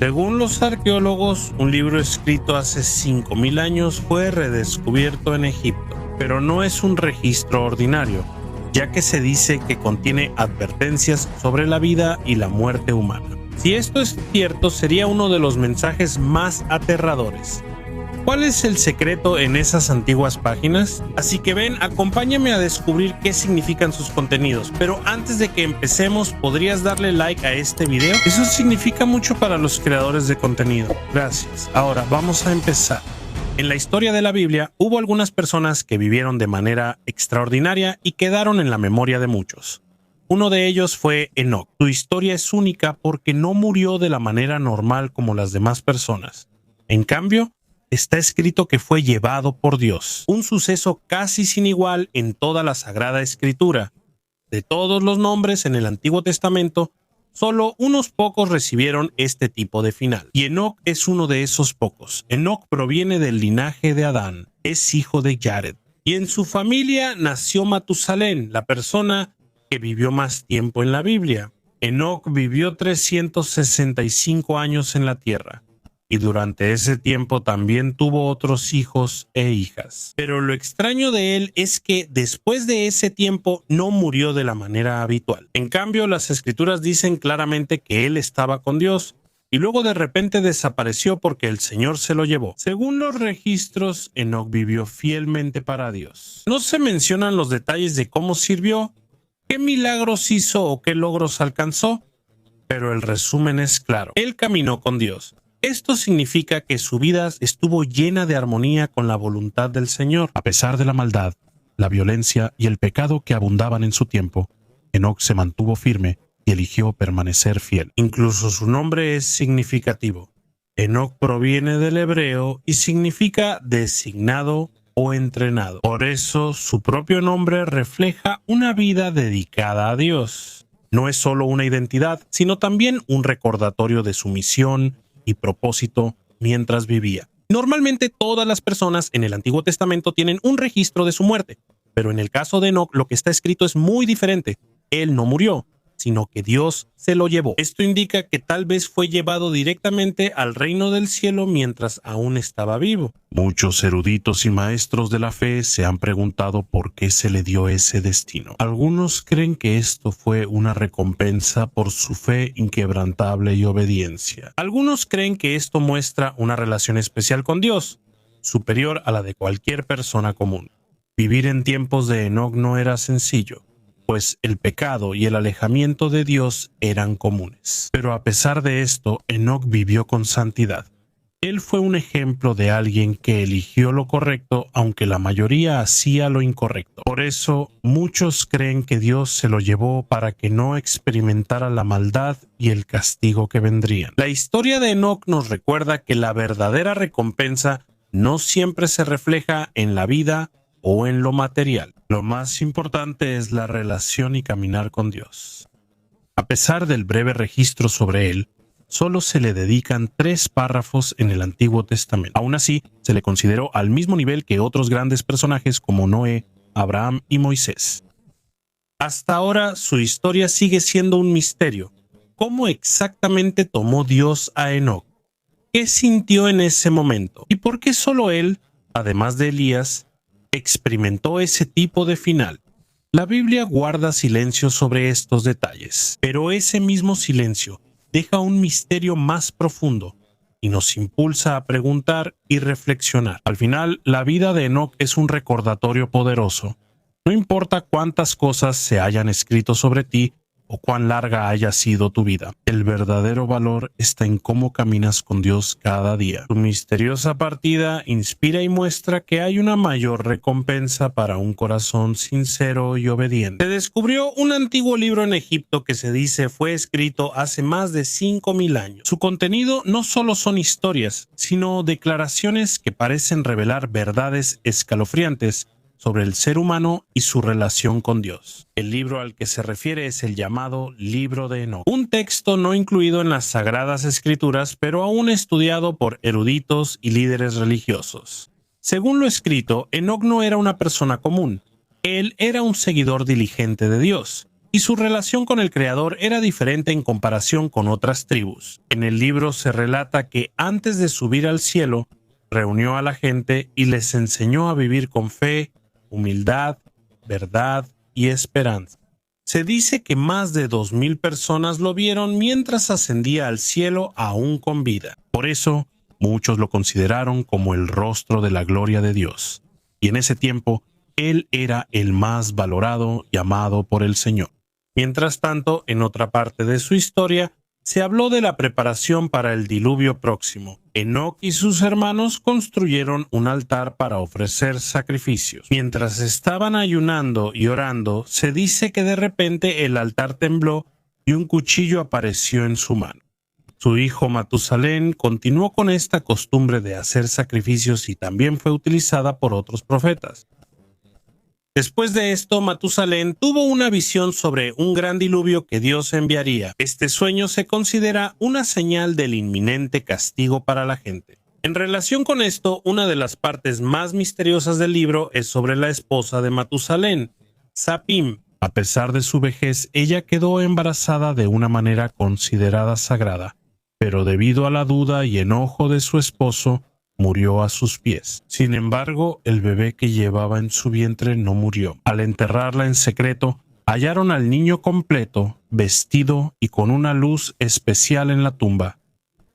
Según los arqueólogos, un libro escrito hace 5000 años fue redescubierto en Egipto, pero no es un registro ordinario, ya que se dice que contiene advertencias sobre la vida y la muerte humana. Si esto es cierto, sería uno de los mensajes más aterradores. ¿Cuál es el secreto en esas antiguas páginas? Así que ven, acompáñame a descubrir qué significan sus contenidos. Pero antes de que empecemos, ¿podrías darle like a este video? Eso significa mucho para los creadores de contenido. Gracias. Ahora vamos a empezar. En la historia de la Biblia, hubo algunas personas que vivieron de manera extraordinaria y quedaron en la memoria de muchos. Uno de ellos fue Enoc. Su historia es única porque no murió de la manera normal como las demás personas. En cambio, está escrito que fue llevado por Dios, un suceso casi sin igual en toda la Sagrada Escritura. De todos los nombres en el Antiguo Testamento, solo unos pocos recibieron este tipo de final, y Enoc es uno de esos pocos. Enoc proviene del linaje de Adán, es hijo de Jared, y en su familia nació Matusalén, la persona que vivió más tiempo en la Biblia. Enoc vivió 365 años en la tierra. Y durante ese tiempo también tuvo otros hijos e hijas. Pero lo extraño de él es que después de ese tiempo no murió de la manera habitual. En cambio, las escrituras dicen claramente que él estaba con Dios y luego de repente desapareció porque el Señor se lo llevó. Según los registros, Enoc vivió fielmente para Dios. No se mencionan los detalles de cómo sirvió, qué milagros hizo o qué logros alcanzó, pero el resumen es claro. Él caminó con Dios. Esto significa que su vida estuvo llena de armonía con la voluntad del Señor. A pesar de la maldad, la violencia y el pecado que abundaban en su tiempo, Enoc se mantuvo firme y eligió permanecer fiel. Incluso su nombre es significativo. Enoc proviene del hebreo y significa designado o entrenado. Por eso, su propio nombre refleja una vida dedicada a Dios. No es solo una identidad, sino también un recordatorio de su misión y propósito mientras vivía. Normalmente todas las personas en el Antiguo Testamento tienen un registro de su muerte, pero en el caso de Enoc lo que está escrito es muy diferente. Él no murió, sino que Dios se lo llevó. Esto indica que tal vez fue llevado directamente al reino del cielo mientras aún estaba vivo. Muchos eruditos y maestros de la fe se han preguntado por qué se le dio ese destino. Algunos creen que esto fue una recompensa por su fe inquebrantable y obediencia. Algunos creen que esto muestra una relación especial con Dios, superior a la de cualquier persona común. Vivir en tiempos de Enoc no era sencillo, pues el pecado y el alejamiento de Dios eran comunes. Pero a pesar de esto, Enoc vivió con santidad. Él fue un ejemplo de alguien que eligió lo correcto, aunque la mayoría hacía lo incorrecto. Por eso, muchos creen que Dios se lo llevó para que no experimentara la maldad y el castigo que vendrían. La historia de Enoc nos recuerda que la verdadera recompensa no siempre se refleja en la vida o en lo material. Lo más importante es la relación y caminar con Dios. A pesar del breve registro sobre él, solo se le dedican 3 párrafos en el Antiguo Testamento. Aún así, se le consideró al mismo nivel que otros grandes personajes como Noé, Abraham y Moisés. Hasta ahora, su historia sigue siendo un misterio. ¿Cómo exactamente tomó Dios a Enoc? ¿Qué sintió en ese momento? ¿Y por qué solo él, además de Elías, experimentó ese tipo de final? La Biblia guarda silencio sobre estos detalles, pero ese mismo silencio deja un misterio más profundo y nos impulsa a preguntar y reflexionar. Al final, la vida de Enoc es un recordatorio poderoso. No importa cuántas cosas se hayan escrito sobre ti o cuán larga haya sido tu vida, el verdadero valor está en cómo caminas con Dios cada día. Tu misteriosa partida inspira y muestra que hay una mayor recompensa para un corazón sincero y obediente. Se descubrió un antiguo libro en Egipto que se dice fue escrito hace más de 5000 años. Su contenido no solo son historias, sino declaraciones que parecen revelar verdades escalofriantes sobre el ser humano y su relación con Dios. El libro al que se refiere es el llamado Libro de Enoc, un texto no incluido en las Sagradas Escrituras, pero aún estudiado por eruditos y líderes religiosos. Según lo escrito, Enoc no era una persona común. Él era un seguidor diligente de Dios. y su relación con el Creador era diferente en comparación con otras tribus. En el libro se relata que antes de subir al cielo, reunió a la gente y les enseñó a vivir con fe, humildad, verdad y esperanza. Se dice que más de 2000 personas lo vieron mientras ascendía al cielo aún con vida. Por eso, muchos lo consideraron como el rostro de la gloria de Dios. Y en ese tiempo, él era el más valorado y amado por el Señor. Mientras tanto, en otra parte de su historia, se habló de la preparación para el diluvio próximo. Enoc y sus hermanos construyeron un altar para ofrecer sacrificios. Mientras estaban ayunando y orando, se dice que de repente el altar tembló y un cuchillo apareció en su mano. Su hijo Matusalén continuó con esta costumbre de hacer sacrificios y también fue utilizada por otros profetas. Después de esto, Matusalén tuvo una visión sobre un gran diluvio que Dios enviaría. Este sueño se considera una señal del inminente castigo para la gente. En relación con esto, una de las partes más misteriosas del libro es sobre la esposa de Matusalén, Sapim. A pesar de su vejez, ella quedó embarazada de una manera considerada sagrada, pero debido a la duda y enojo de su esposo, murió a sus pies. Sin embargo, el bebé que llevaba en su vientre no murió. Al enterrarla en secreto, hallaron al niño completo, vestido y con una luz especial en la tumba.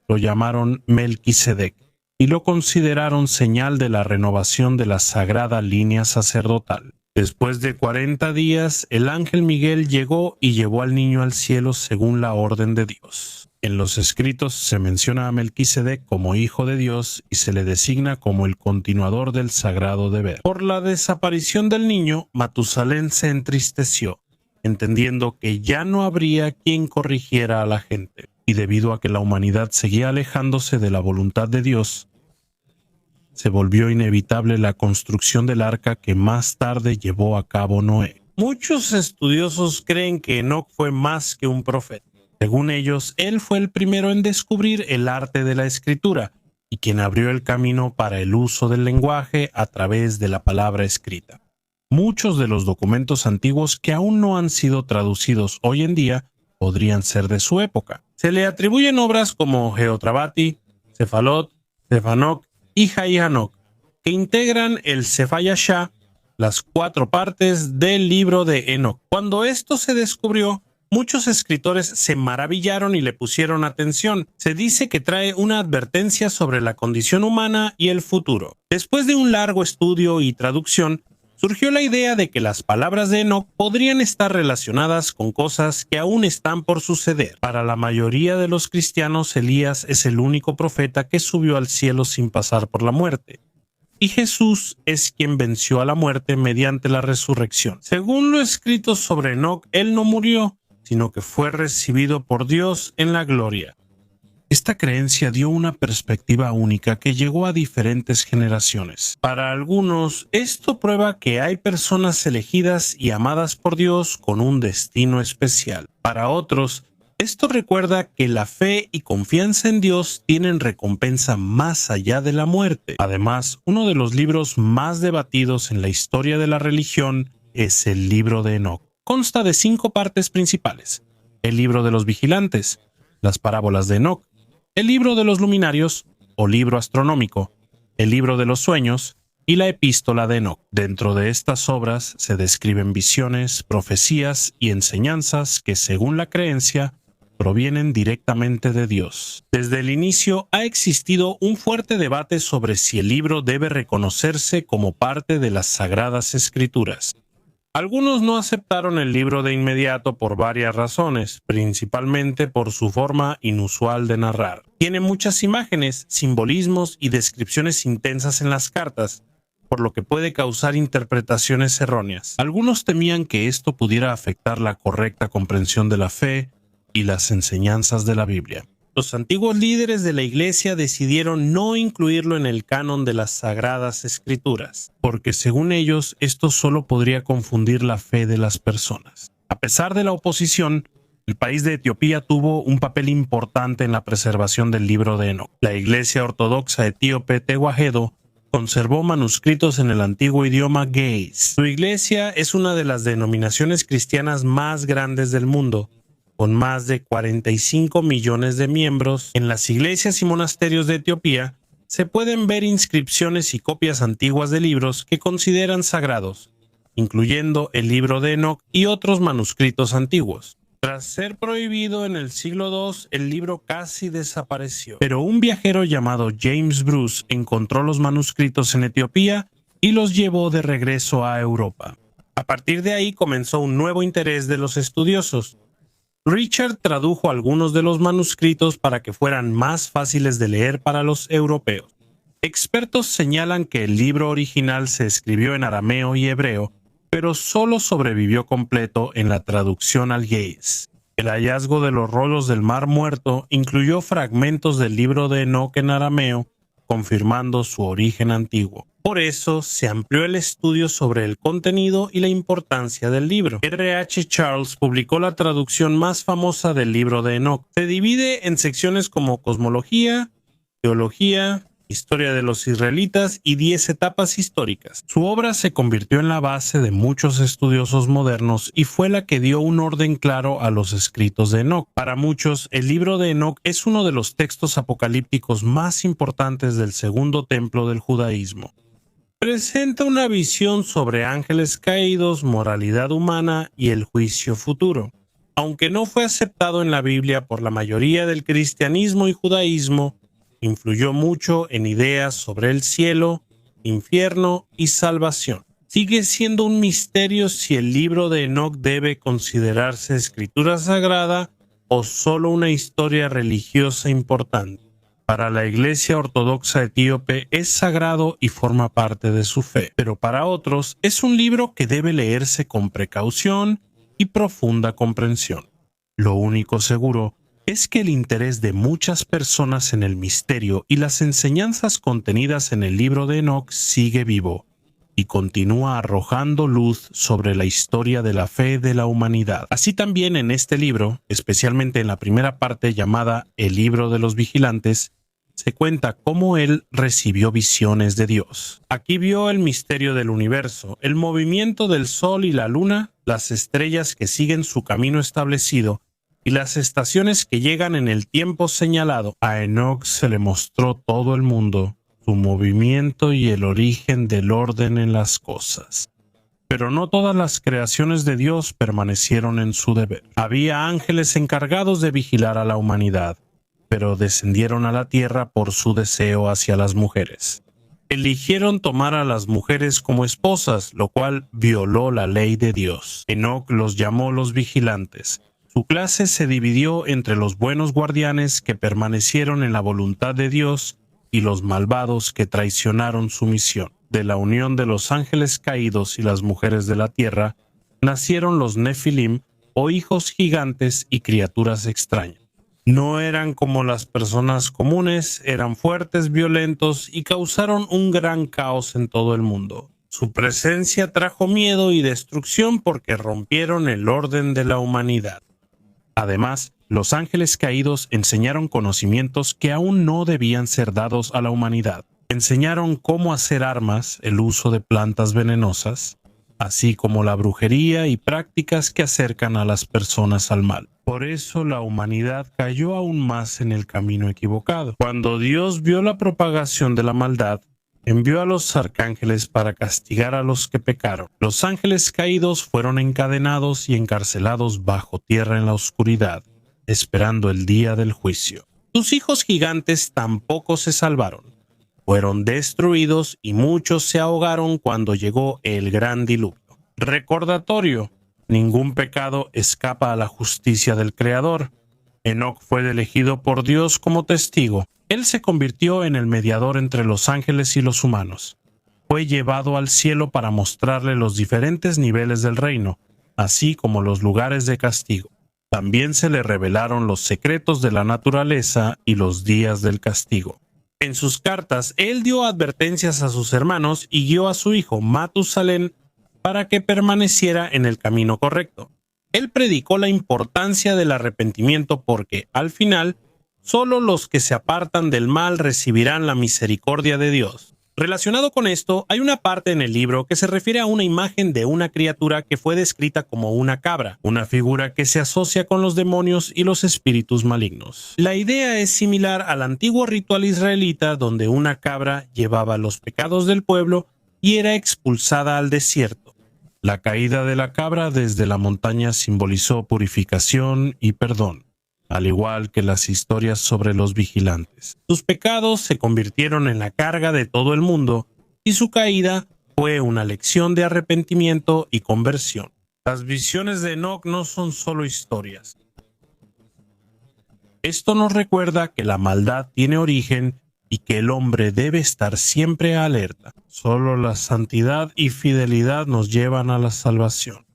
Lo llamaron Melquisedec y lo consideraron señal de la renovación de la sagrada línea sacerdotal. Después de 40 días, el ángel Miguel llegó y llevó al niño al cielo según la orden de Dios. En los escritos se menciona a Melquisedec como hijo de Dios y se le designa como el continuador del sagrado deber. Por la desaparición del niño, Matusalén se entristeció, entendiendo que ya no habría quien corrigiera a la gente. Y debido a que la humanidad seguía alejándose de la voluntad de Dios, se volvió inevitable la construcción del arca que más tarde llevó a cabo Noé. Muchos estudiosos creen que Enoc fue más que un profeta. Según ellos, él fue el primero en descubrir el arte de la escritura y quien abrió el camino para el uso del lenguaje a través de la palabra escrita. Muchos de los documentos antiguos que aún no han sido traducidos hoy en día podrían ser de su época. Se le atribuyen obras como Geotrabati, Cefalot, Cefanoc y Hayanoc, que integran el Sefayashá, las 4 partes del libro de Enoc. Cuando esto se descubrió, muchos escritores se maravillaron y le pusieron atención. Se dice que trae una advertencia sobre la condición humana y el futuro. Después de un largo estudio y traducción, surgió la idea de que las palabras de Enoc podrían estar relacionadas con cosas que aún están por suceder. Para la mayoría de los cristianos, Elías es el único profeta que subió al cielo sin pasar por la muerte. Y Jesús es quien venció a la muerte mediante la resurrección. Según lo escrito sobre Enoc, él no murió, sino que fue recibido por Dios en la gloria. Esta creencia dio una perspectiva única que llegó a diferentes generaciones. Para algunos, esto prueba que hay personas elegidas y amadas por Dios con un destino especial. Para otros, esto recuerda que la fe y confianza en Dios tienen recompensa más allá de la muerte. Además, uno de los libros más debatidos en la historia de la religión es el libro de Enoc. Consta de 5 partes principales: el libro de los vigilantes, las parábolas de Enoc, el libro de los luminarios o libro astronómico, el libro de los sueños y la epístola de Enoc. Dentro de estas obras se describen visiones, profecías y enseñanzas que, según la creencia, provienen directamente de Dios. Desde el inicio ha existido un fuerte debate sobre si el libro debe reconocerse como parte de las Sagradas Escrituras. Algunos no aceptaron el libro de inmediato por varias razones, principalmente por su forma inusual de narrar. Tiene muchas imágenes, simbolismos y descripciones intensas en las cartas, por lo que puede causar interpretaciones erróneas. Algunos temían que esto pudiera afectar la correcta comprensión de la fe y las enseñanzas de la Biblia. Los antiguos líderes de la Iglesia decidieron no incluirlo en el canon de las Sagradas Escrituras, porque según ellos esto solo podría confundir la fe de las personas. A pesar de la oposición, el país de Etiopía tuvo un papel importante en la preservación del libro de Enoc. La Iglesia Ortodoxa Etíope Tehuahedo conservó manuscritos en el antiguo idioma ge'ez. Su iglesia es una de las denominaciones cristianas más grandes del mundo, con más de 45 millones de miembros. En las iglesias y monasterios de Etiopía se pueden ver inscripciones y copias antiguas de libros que consideran sagrados, incluyendo el libro de Enoc y otros manuscritos antiguos. Tras ser prohibido en el siglo II, el libro casi desapareció. Pero un viajero llamado James Bruce encontró los manuscritos en Etiopía y los llevó de regreso a Europa. A partir de ahí comenzó un nuevo interés de los estudiosos. Richard tradujo algunos de los manuscritos para que fueran más fáciles de leer para los europeos. Expertos señalan que el libro original se escribió en arameo y hebreo, pero solo sobrevivió completo en la traducción al ge'ez. El hallazgo de los rollos del Mar Muerto incluyó fragmentos del libro de Enoc en arameo, confirmando su origen antiguo. Por eso se amplió el estudio sobre el contenido y la importancia del libro. R.H. Charles publicó la traducción más famosa del libro de Enoc. Se divide en secciones como cosmología, teología, historia de los israelitas y 10 etapas históricas. Su obra se convirtió en la base de muchos estudiosos modernos y fue la que dio un orden claro a los escritos de Enoc. Para muchos, el libro de Enoc es uno de los textos apocalípticos más importantes del segundo templo del judaísmo. Presenta una visión sobre ángeles caídos, moralidad humana y el juicio futuro. Aunque no fue aceptado en la Biblia por la mayoría del cristianismo y judaísmo, influyó mucho en ideas sobre el cielo, infierno y salvación. Sigue siendo un misterio si el libro de Enoc debe considerarse escritura sagrada o solo una historia religiosa importante. Para la Iglesia Ortodoxa Etíope es sagrado y forma parte de su fe, pero para otros es un libro que debe leerse con precaución y profunda comprensión. Lo único seguro es que el interés de muchas personas en el misterio y las enseñanzas contenidas en el libro de Enoc sigue vivo y continúa arrojando luz sobre la historia de la fe de la humanidad. Así también en este libro, especialmente en la primera parte llamada El Libro de los Vigilantes, se cuenta cómo él recibió visiones de Dios. Aquí vio el misterio del universo, el movimiento del sol y la luna, las estrellas que siguen su camino establecido y las estaciones que llegan en el tiempo señalado. A Enoc se le mostró todo el mundo, su movimiento y el origen del orden en las cosas. Pero no todas las creaciones de Dios permanecieron en su deber. Había ángeles encargados de vigilar a la humanidad, pero descendieron a la tierra por su deseo hacia las mujeres. Eligieron tomar a las mujeres como esposas, lo cual violó la ley de Dios. Enoc los llamó los vigilantes. Su clase se dividió entre los buenos guardianes que permanecieron en la voluntad de Dios y los malvados que traicionaron su misión. De la unión de los ángeles caídos y las mujeres de la tierra, nacieron los Nefilim, o hijos gigantes y criaturas extrañas. No eran como las personas comunes, eran fuertes, violentos y causaron un gran caos en todo el mundo. Su presencia trajo miedo y destrucción porque rompieron el orden de la humanidad. Además, los ángeles caídos enseñaron conocimientos que aún no debían ser dados a la humanidad. Enseñaron cómo hacer armas, el uso de plantas venenosas, así como la brujería y prácticas que acercan a las personas al mal. Por eso la humanidad cayó aún más en el camino equivocado. Cuando Dios vio la propagación de la maldad, envió a los arcángeles para castigar a los que pecaron. Los ángeles caídos fueron encadenados y encarcelados bajo tierra en la oscuridad, esperando el día del juicio. Sus hijos gigantes tampoco se salvaron. Fueron destruidos y muchos se ahogaron cuando llegó el gran diluvio. Recordatorio: ningún pecado escapa a la justicia del Creador. Enoc fue elegido por Dios como testigo. Él se convirtió en el mediador entre los ángeles y los humanos. Fue llevado al cielo para mostrarle los diferentes niveles del reino, así como los lugares de castigo. También se le revelaron los secretos de la naturaleza y los días del castigo. En sus cartas, él dio advertencias a sus hermanos y guió a su hijo Matusalén para que permaneciera en el camino correcto. Él predicó la importancia del arrepentimiento porque, al final, solo los que se apartan del mal recibirán la misericordia de Dios. Relacionado con esto, hay una parte en el libro que se refiere a una imagen de una criatura que fue descrita como una cabra, una figura que se asocia con los demonios y los espíritus malignos. La idea es similar al antiguo ritual israelita donde una cabra llevaba los pecados del pueblo y era expulsada al desierto. La caída de la cabra desde la montaña simbolizó purificación y perdón, al igual que las historias sobre los vigilantes. Sus pecados se convirtieron en la carga de todo el mundo y su caída fue una lección de arrepentimiento y conversión. Las visiones de Enoc no son solo historias. Esto nos recuerda que la maldad tiene origen y que el hombre debe estar siempre alerta. Solo la santidad y fidelidad nos llevan a la salvación.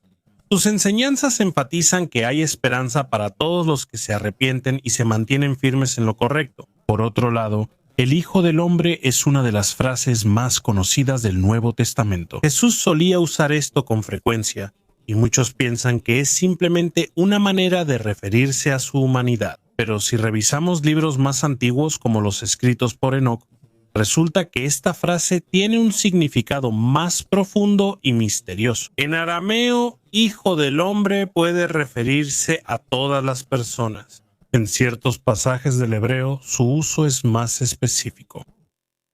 Sus enseñanzas enfatizan que hay esperanza para todos los que se arrepienten y se mantienen firmes en lo correcto. Por otro lado, el Hijo del Hombre es una de las frases más conocidas del Nuevo Testamento. Jesús solía usar esto con frecuencia, y muchos piensan que es simplemente una manera de referirse a su humanidad. Pero si revisamos libros más antiguos como los escritos por Enoc, resulta que esta frase tiene un significado más profundo y misterioso. En arameo, Hijo del Hombre puede referirse a todas las personas. En ciertos pasajes del hebreo, su uso es más específico.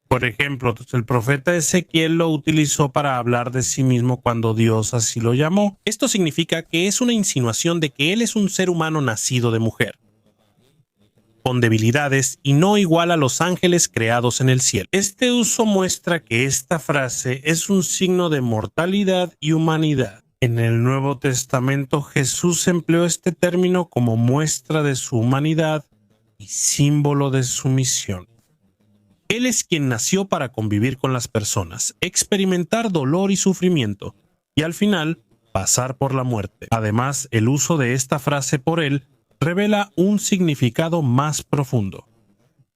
Por ejemplo, el profeta Ezequiel lo utilizó para hablar de sí mismo cuando Dios así lo llamó. Esto significa que es una insinuación de que él es un ser humano nacido de mujer, con debilidades y no igual a los ángeles creados en el cielo. Este uso muestra que esta frase es un signo de mortalidad y humanidad. En el Nuevo Testamento, Jesús empleó este término como muestra de su humanidad y símbolo de su misión. Él es quien nació para convivir con las personas, experimentar dolor y sufrimiento, y al final, pasar por la muerte. Además, el uso de esta frase por él revela un significado más profundo.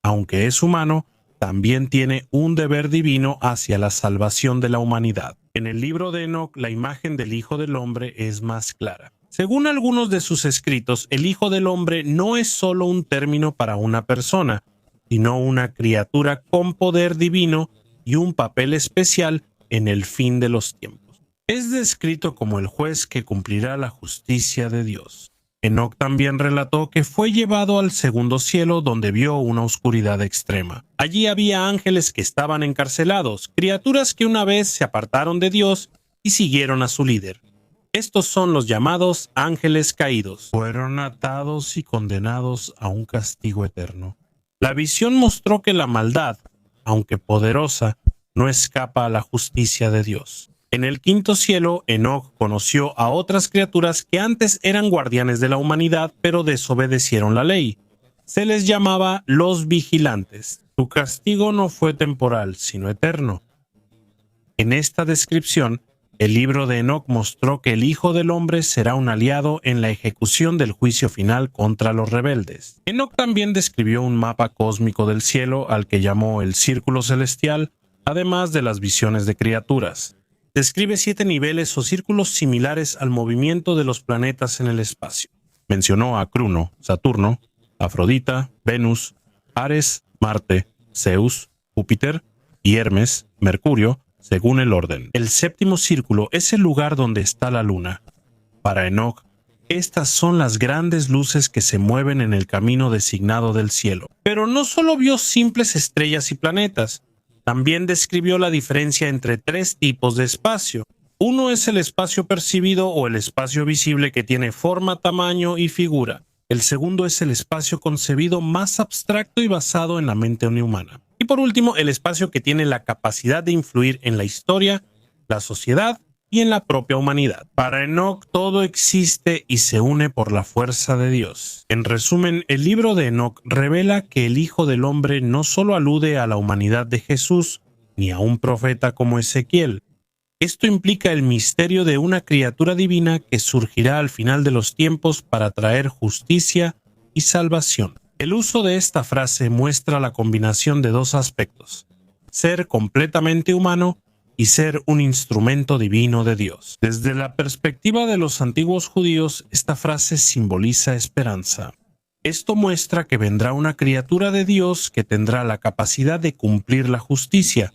Aunque es humano, también tiene un deber divino hacia la salvación de la humanidad. En el libro de Enoc, la imagen del Hijo del Hombre es más clara. Según algunos de sus escritos, el Hijo del Hombre no es solo un término para una persona, sino una criatura con poder divino y un papel especial en el fin de los tiempos. Es descrito como el juez que cumplirá la justicia de Dios. Enoc también relató que fue llevado al segundo cielo donde vio una oscuridad extrema. Allí había ángeles que estaban encarcelados, criaturas que una vez se apartaron de Dios y siguieron a su líder. Estos son los llamados ángeles caídos. Fueron atados y condenados a un castigo eterno. La visión mostró que la maldad, aunque poderosa, no escapa a la justicia de Dios. En el quinto cielo, Enoc conoció a otras criaturas que antes eran guardianes de la humanidad, pero desobedecieron la ley. Se les llamaba los vigilantes. Su castigo no fue temporal, sino eterno. En esta descripción, el libro de Enoc mostró que el Hijo del Hombre será un aliado en la ejecución del juicio final contra los rebeldes. Enoc también describió un mapa cósmico del cielo al que llamó el Círculo Celestial, además de las visiones de criaturas. Describe 7 niveles o círculos similares al movimiento de los planetas en el espacio. Mencionó a Crono, Saturno, Afrodita, Venus, Ares, Marte, Zeus, Júpiter y Hermes, Mercurio, según el orden. El séptimo círculo es el lugar donde está la luna. Para Enoc, estas son las grandes luces que se mueven en el camino designado del cielo. Pero no solo vio simples estrellas y planetas, también describió la diferencia entre 3 tipos de espacio. Uno es el espacio percibido o el espacio visible que tiene forma, tamaño y figura. El segundo es el espacio concebido más abstracto y basado en la mente humana. Y por último, el espacio que tiene la capacidad de influir en la historia, la sociedad y en la propia humanidad. Para Enoc todo existe y se une por la fuerza de Dios. En resumen, el libro de Enoc revela que el Hijo del Hombre no solo alude a la humanidad de Jesús, ni a un profeta como Ezequiel. Esto implica el misterio de una criatura divina que surgirá al final de los tiempos para traer justicia y salvación. El uso de esta frase muestra la combinación de 2 aspectos: ser completamente humano y ser un instrumento divino de Dios. Desde la perspectiva de los antiguos judíos, esta frase simboliza esperanza. Esto muestra que vendrá una criatura de Dios que tendrá la capacidad de cumplir la justicia,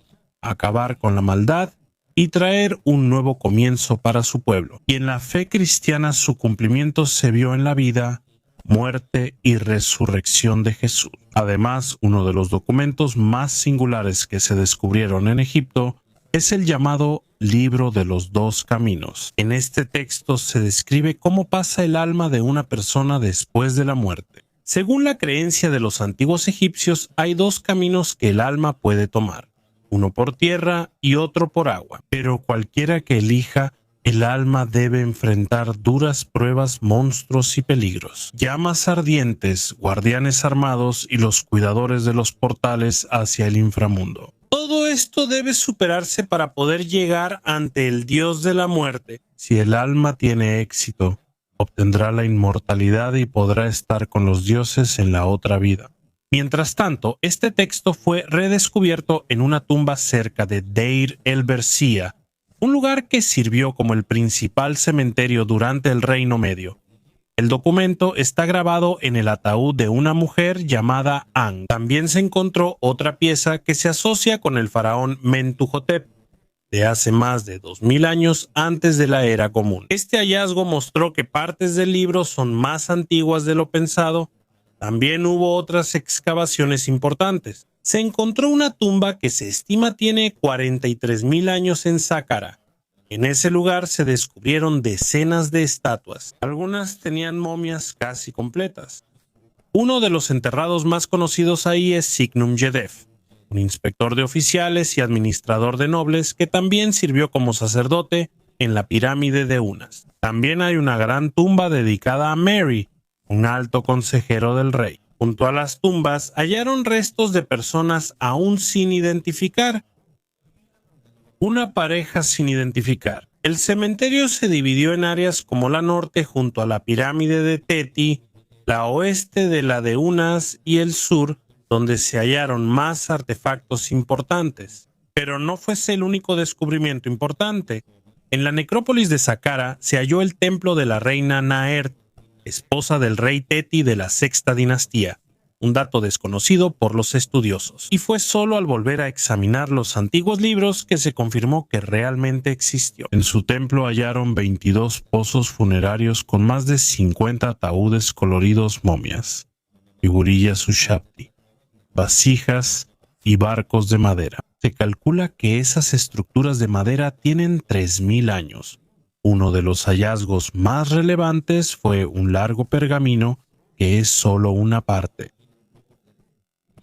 acabar con la maldad y traer un nuevo comienzo para su pueblo. Y en la fe cristiana su cumplimiento se vio en la vida, muerte y resurrección de Jesús. Además, uno de los documentos más singulares que se descubrieron en Egipto es el llamado Libro de los Dos Caminos. En este texto se describe cómo pasa el alma de una persona después de la muerte. Según la creencia de los antiguos egipcios, hay dos caminos que el alma puede tomar, uno por tierra y otro por agua. Pero cualquiera que elija, el alma debe enfrentar duras pruebas, monstruos y peligros, llamas ardientes, guardianes armados y los cuidadores de los portales hacia el inframundo. Todo esto debe superarse para poder llegar ante el Dios de la muerte. Si el alma tiene éxito, obtendrá la inmortalidad y podrá estar con los dioses en la otra vida. Mientras tanto, este texto fue redescubierto en una tumba cerca de Deir el-Bersía, un lugar que sirvió como el principal cementerio durante el Reino Medio. El documento está grabado en el ataúd de una mujer llamada Ang. También se encontró otra pieza que se asocia con el faraón Mentuhotep, de hace más de 2000 años antes de la era común. Este hallazgo mostró que partes del libro son más antiguas de lo pensado. También hubo otras excavaciones importantes. Se encontró una tumba que se estima tiene 43.000 años en Saqqara. En ese lugar se descubrieron decenas de estatuas. Algunas tenían momias casi completas. Uno de los enterrados más conocidos ahí es Signum-Jedef, un inspector de oficiales y administrador de nobles que también sirvió como sacerdote en la pirámide de Unas. También hay una gran tumba dedicada a Mary, un alto consejero del rey. Junto a las tumbas hallaron restos de personas aún sin identificar. Una pareja sin identificar. El cementerio se dividió en áreas como la norte junto a la pirámide de Teti, la oeste de la de Unas y el sur, donde se hallaron más artefactos importantes. Pero no fue ese el único descubrimiento importante. En la necrópolis de Saqqara se halló el templo de la reina Naert, esposa del rey Teti de la sexta dinastía, un dato desconocido por los estudiosos. Y fue solo al volver a examinar los antiguos libros que se confirmó que realmente existió. En su templo hallaron 22 pozos funerarios con más de 50 ataúdes coloridos, momias, figurillas ushabti, vasijas y barcos de madera. Se calcula que esas estructuras de madera tienen 3000 años. Uno de los hallazgos más relevantes fue un largo pergamino que es solo una parte.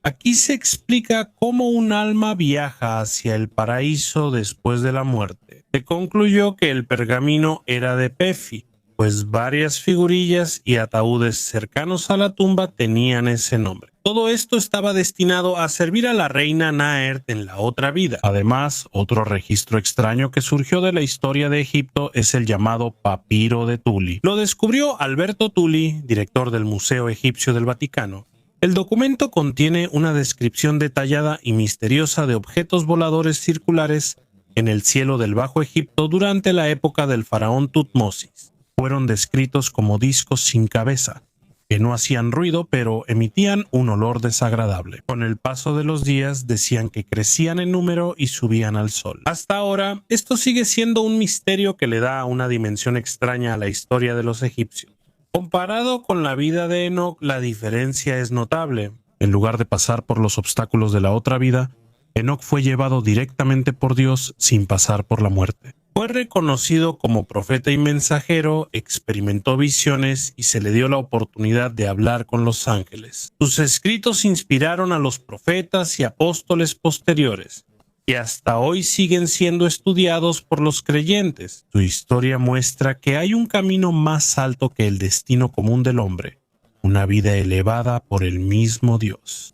Aquí se explica cómo un alma viaja hacia el paraíso después de la muerte. Se concluyó que el pergamino era de Pefi, pues varias figurillas y ataúdes cercanos a la tumba tenían ese nombre. Todo esto estaba destinado a servir a la reina Naert en la otra vida. Además, otro registro extraño que surgió de la historia de Egipto es el llamado Papiro de Tuli. Lo descubrió Alberto Tuli, director del Museo Egipcio del Vaticano. El documento contiene una descripción detallada y misteriosa de objetos voladores circulares en el cielo del Bajo Egipto durante la época del faraón Tutmosis. Fueron descritos como discos sin cabeza, que no hacían ruido pero emitían un olor desagradable. Con el paso de los días decían que crecían en número y subían al sol. Hasta ahora, esto sigue siendo un misterio que le da una dimensión extraña a la historia de los egipcios. Comparado con la vida de Enoc, la diferencia es notable. En lugar de pasar por los obstáculos de la otra vida, Enoc fue llevado directamente por Dios sin pasar por la muerte. Fue reconocido como profeta y mensajero, experimentó visiones y se le dio la oportunidad de hablar con los ángeles. Sus escritos inspiraron a los profetas y apóstoles posteriores, que hasta hoy siguen siendo estudiados por los creyentes. Su historia muestra que hay un camino más alto que el destino común del hombre, una vida elevada por el mismo Dios.